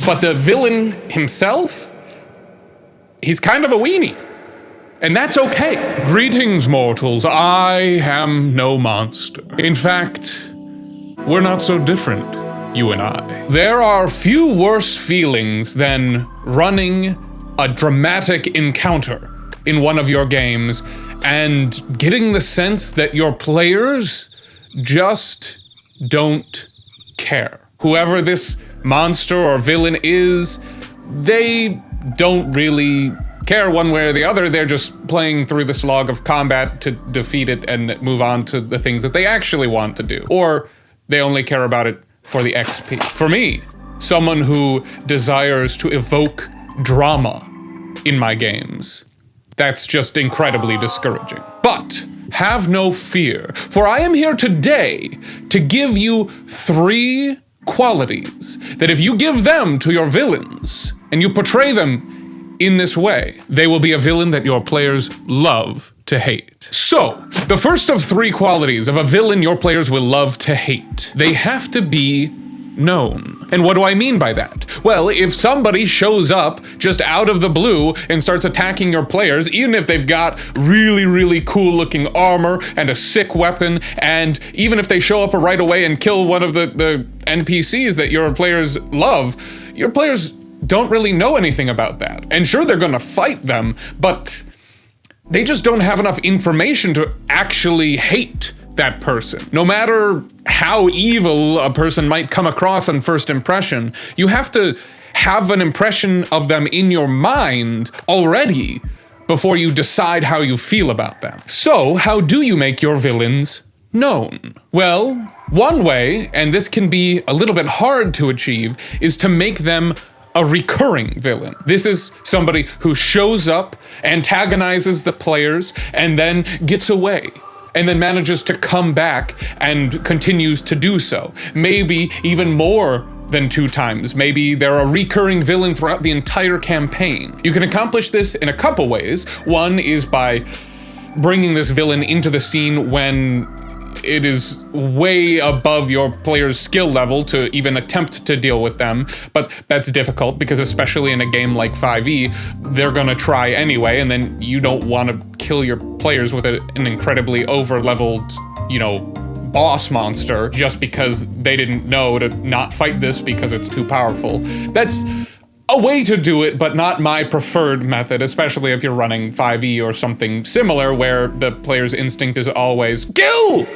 But the villain himself, he's kind of a weenie. And that's okay. Greetings, mortals. I am no monster. In fact, we're not so different, you and I. There are few worse feelings than running a dramatic encounter in one of your games and getting the sense that your players just don't care. Whoever this monster or villain is, they don't really care one way or the other. They're just playing through the slog of combat to defeat it and move on to the things that they actually want to do. Or they only care about it for the XP. For me, someone who desires to evoke drama in my games, that's just incredibly discouraging. But have no fear, for I am here today to give you 3 qualities that if you give them to your villains and you portray them in this way, they will be a villain that your players love to hate. So, the first of 3 qualities of a villain your players will love to hate. They have to be known. And what do I mean by that? Well, if somebody shows up just out of the blue and starts attacking your players, even if they've got really, really cool looking armor and a sick weapon, and even if they show up right away and kill one of the NPCs that your players love, your players don't really know anything about that. And sure, they're gonna fight them, but they just don't have enough information to actually hate that person. No matter how evil a person might come across on first impression, you have to have an impression of them in your mind already before you decide how you feel about them. So, how do you make your villains known? Well, one way, and this can be a little bit hard to achieve, is to make them a recurring villain. This is somebody who shows up, antagonizes the players, and then gets away, and then manages to come back and continues to do so. Maybe even more than 2 times. Maybe they're a recurring villain throughout the entire campaign. You can accomplish this in a couple ways. One is by bringing this villain into the scene when it is way above your player's skill level to even attempt to deal with them, but that's difficult because especially in a game like 5e, they're gonna try anyway, and then you don't want to kill your players with an incredibly over-leveled, boss monster just because they didn't know to not fight this because it's too powerful. That's a way to do it, but not my preferred method, especially if you're running 5e or something similar where the player's instinct is always, kill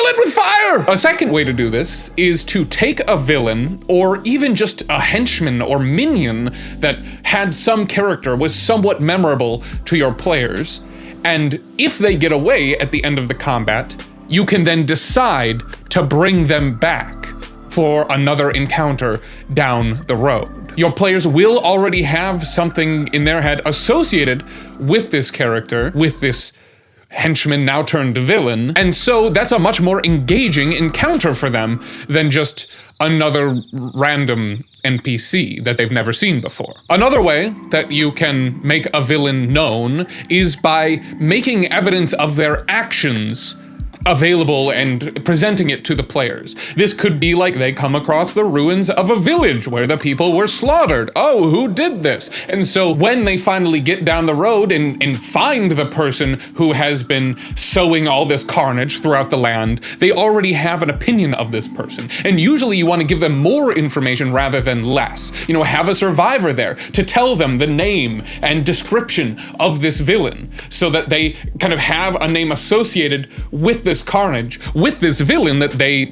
it with fire! A second way to do this is to take a villain, or even just a henchman or minion that had some character, was somewhat memorable to your players, and if they get away at the end of the combat, you can then decide to bring them back for another encounter down the road. Your players will already have something in their head associated with this character, with this henchman now turned villain, and so that's a much more engaging encounter for them than just another random NPC that they've never seen before. Another way that you can make a villain known is by making evidence of their actions available and presenting it to the players. This could be like they come across the ruins of a village where the people were slaughtered. Oh, who did this? And so when they finally get down the road and find the person who has been sowing all this carnage throughout the land, they already have an opinion of this person. And usually you want to give them more information rather than less. Have a survivor there to tell them the name and description of this villain so that they kind of have a name associated with this carnage, with this villain that they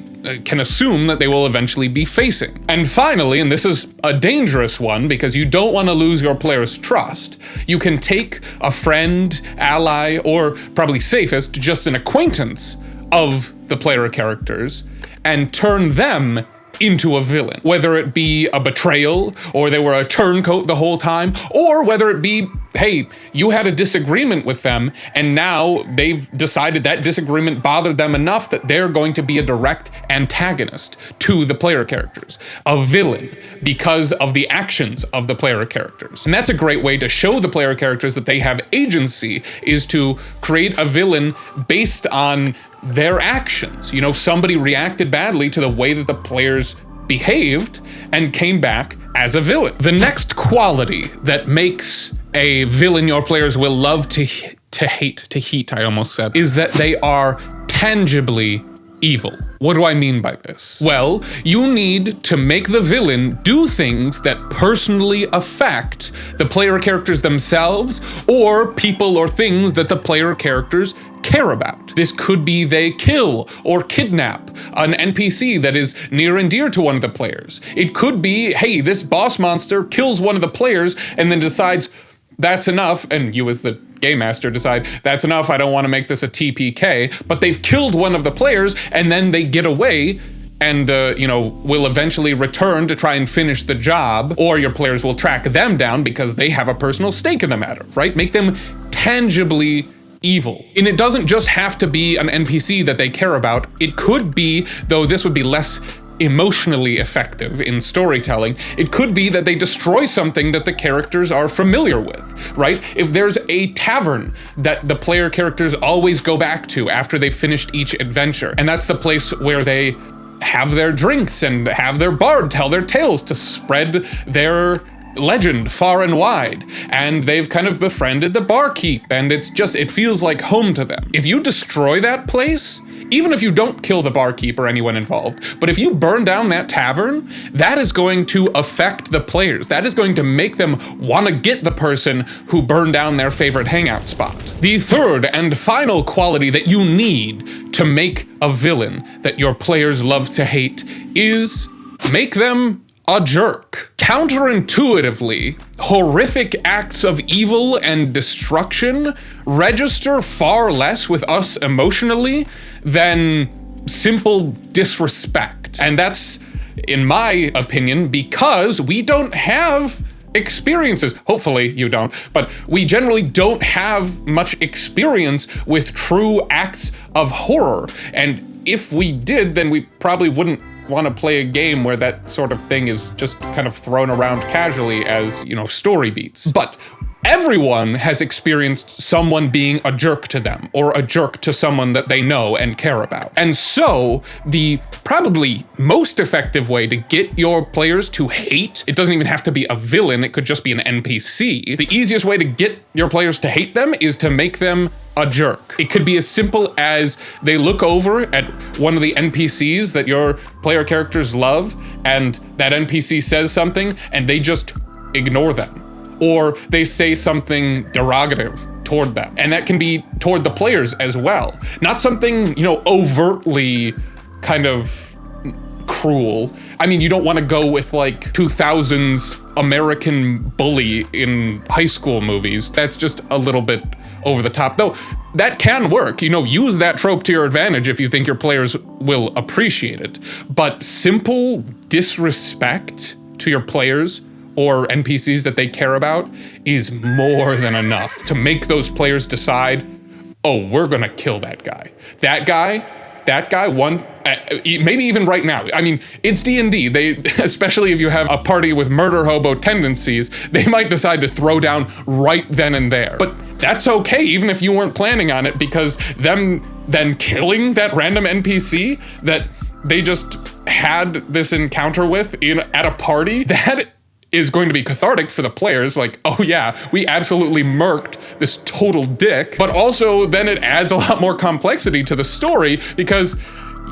can assume that they will eventually be facing. And finally, and this is a dangerous one because you don't want to lose your players' trust, you can take a friend, ally, or probably safest, just an acquaintance of the player characters and turn them into a villain. Whether it be a betrayal, or they were a turncoat the whole time, or whether it be, hey, you had a disagreement with them, and now they've decided that disagreement bothered them enough that they're going to be a direct antagonist to the player characters. A villain, because of the actions of the player characters. And that's a great way to show the player characters that they have agency, is to create a villain based on their actions. Somebody reacted badly to the way that the players behaved and came back as a villain. The next quality that makes a villain your players will love to hate, I almost said, is that they are tangibly evil. What do I mean by this? Well, you need to make the villain do things that personally affect the player characters themselves or people or things that the player characters care about. This could be they kill or kidnap an NPC that is near and dear to one of the players. It could be, hey, this boss monster kills one of the players and then decides that's enough, and you as the game master decide, that's enough, I don't want to make this a TPK, but they've killed one of the players, and then they get away and, will eventually return to try and finish the job, or your players will track them down because they have a personal stake in the matter, right? Make them tangibly evil. And it doesn't just have to be an NPC that they care about. It could be, though this would be less emotionally effective in storytelling, it could be that they destroy something that the characters are familiar with, right? If there's a tavern that the player characters always go back to after they've finished each adventure, and that's the place where they have their drinks and have their bard tell their tales to spread their legend far and wide, and they've kind of befriended the barkeep, and it feels like home to them. If you destroy that place, even if you don't kill the barkeep or anyone involved, but if you burn down that tavern, that is going to affect the players. That is going to make them want to get the person who burned down their favorite hangout spot. The third and final quality that you need to make a villain that your players love to hate is make them a jerk. Counterintuitively, horrific acts of evil and destruction register far less with us emotionally than simple disrespect. And that's, in my opinion, because we don't have experiences. Hopefully you don't, but we generally don't have much experience with true acts of horror. And if we did, then we probably wouldn't want to play a game where that sort of thing is just kind of thrown around casually as, story beats. But everyone has experienced someone being a jerk to them, or a jerk to someone that they know and care about. And so, the probably most effective way to get your players to hate, it doesn't even have to be a villain, it could just be an NPC. The easiest way to get your players to hate them is to make them a jerk. It could be as simple as they look over at one of the NPCs that your player characters love, and that NPC says something, and they just ignore them. Or they say something derogative toward them. And that can be toward the players as well. Not something, overtly kind of cruel. I mean, you don't want to go with like 2000s American Bully in high school movies. That's just a little bit over the top. Though that can work. Use that trope to your advantage if you think your players will appreciate it. But simple disrespect to your players or NPCs that they care about is more than enough to make those players decide, oh, we're gonna kill that guy. That guy, maybe even right now. I mean, it's D&D. They, especially if you have a party with murder hobo tendencies, they might decide to throw down right then and there. But that's okay, even if you weren't planning on it, because them then killing that random NPC that they just had this encounter with at a party, that is going to be cathartic for the players, like, oh yeah, we absolutely murked this total dick, but also then it adds a lot more complexity to the story because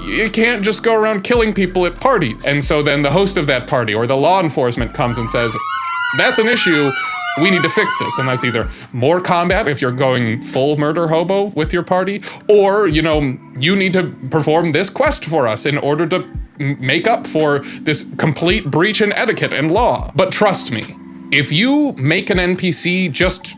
you can't just go around killing people at parties. And so then the host of that party or the law enforcement comes and says, that's an issue, we need to fix this. And that's either more combat if you're going full murder hobo with your party, or, you need to perform this quest for us in order to make up for this complete breach in etiquette and law. But trust me, if you make an NPC just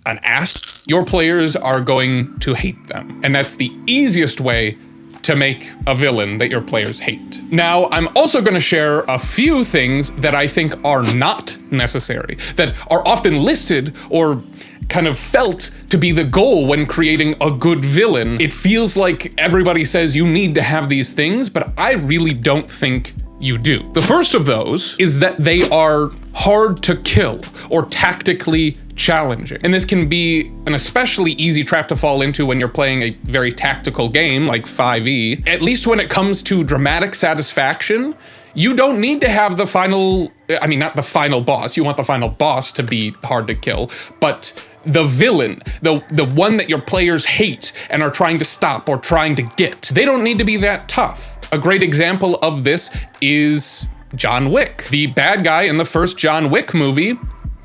an ass, your players are going to hate them. And that's the easiest way to make a villain that your players hate. Now, I'm also going to share a few things that I think are not necessary, that are often listed or kind of felt to be the goal when creating a good villain. It feels like everybody says you need to have these things, but I really don't think you do. The first of those is that they are hard to kill or tactically challenging. And this can be an especially easy trap to fall into when you're playing a very tactical game like 5e. At least when it comes to dramatic satisfaction, You don't need to have the final, I mean, not the final boss. You want the final boss to be hard to kill, but the villain, the one that your players hate and are trying to stop or trying to get, they don't need to be that tough. A great example of this is John Wick. The bad guy in the first John Wick movie,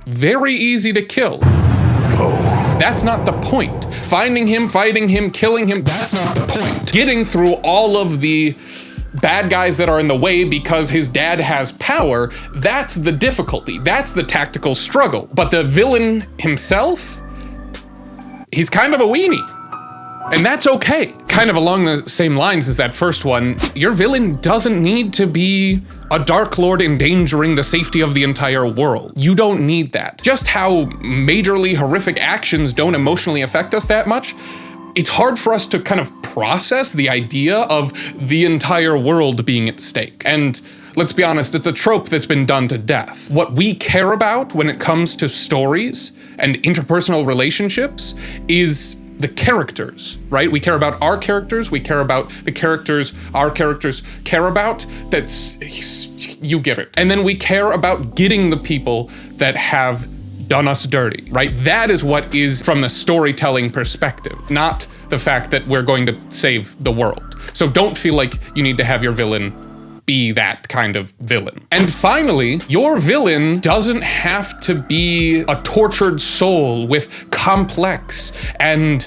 very easy to kill. That's not the point. Finding him, fighting him, killing him, that's not the point. Getting through all of the bad guys that are in the way because his dad has power, that's the difficulty. That's the tactical struggle. But the villain himself, he's kind of a weenie. And that's okay. Kind of along the same lines as that first one, your villain doesn't need to be a Dark Lord endangering the safety of the entire world. You don't need that. Just how majorly horrific actions don't emotionally affect us that much, it's hard for us to kind of process the idea of the entire world being at stake. And let's be honest, it's a trope that's been done to death. What we care about when it comes to stories and interpersonal relationships is the characters, right? We care about our characters, we care about the characters our characters care about. You get it. And then we care about getting the people that have done us dirty, right? That is what is from the storytelling perspective, not the fact that we're going to save the world. So don't feel like you need to have your villain be that kind of villain. And finally, your villain doesn't have to be a tortured soul with complex and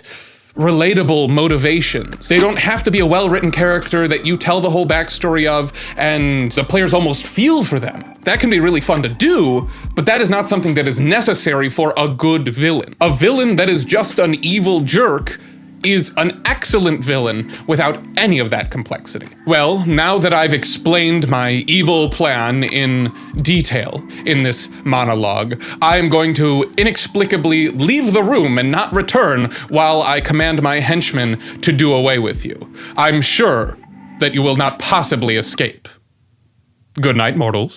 relatable motivations. They don't have to be a well-written character that you tell the whole backstory of and the players almost feel for them. That can be really fun to do, but that is not something that is necessary for a good villain. A villain that is just an evil jerk is an excellent villain without any of that complexity. Well, now that I've explained my evil plan in detail in this monologue, I am going to inexplicably leave the room and not return while I command my henchmen to do away with you. I'm sure that you will not possibly escape. Good night, mortals.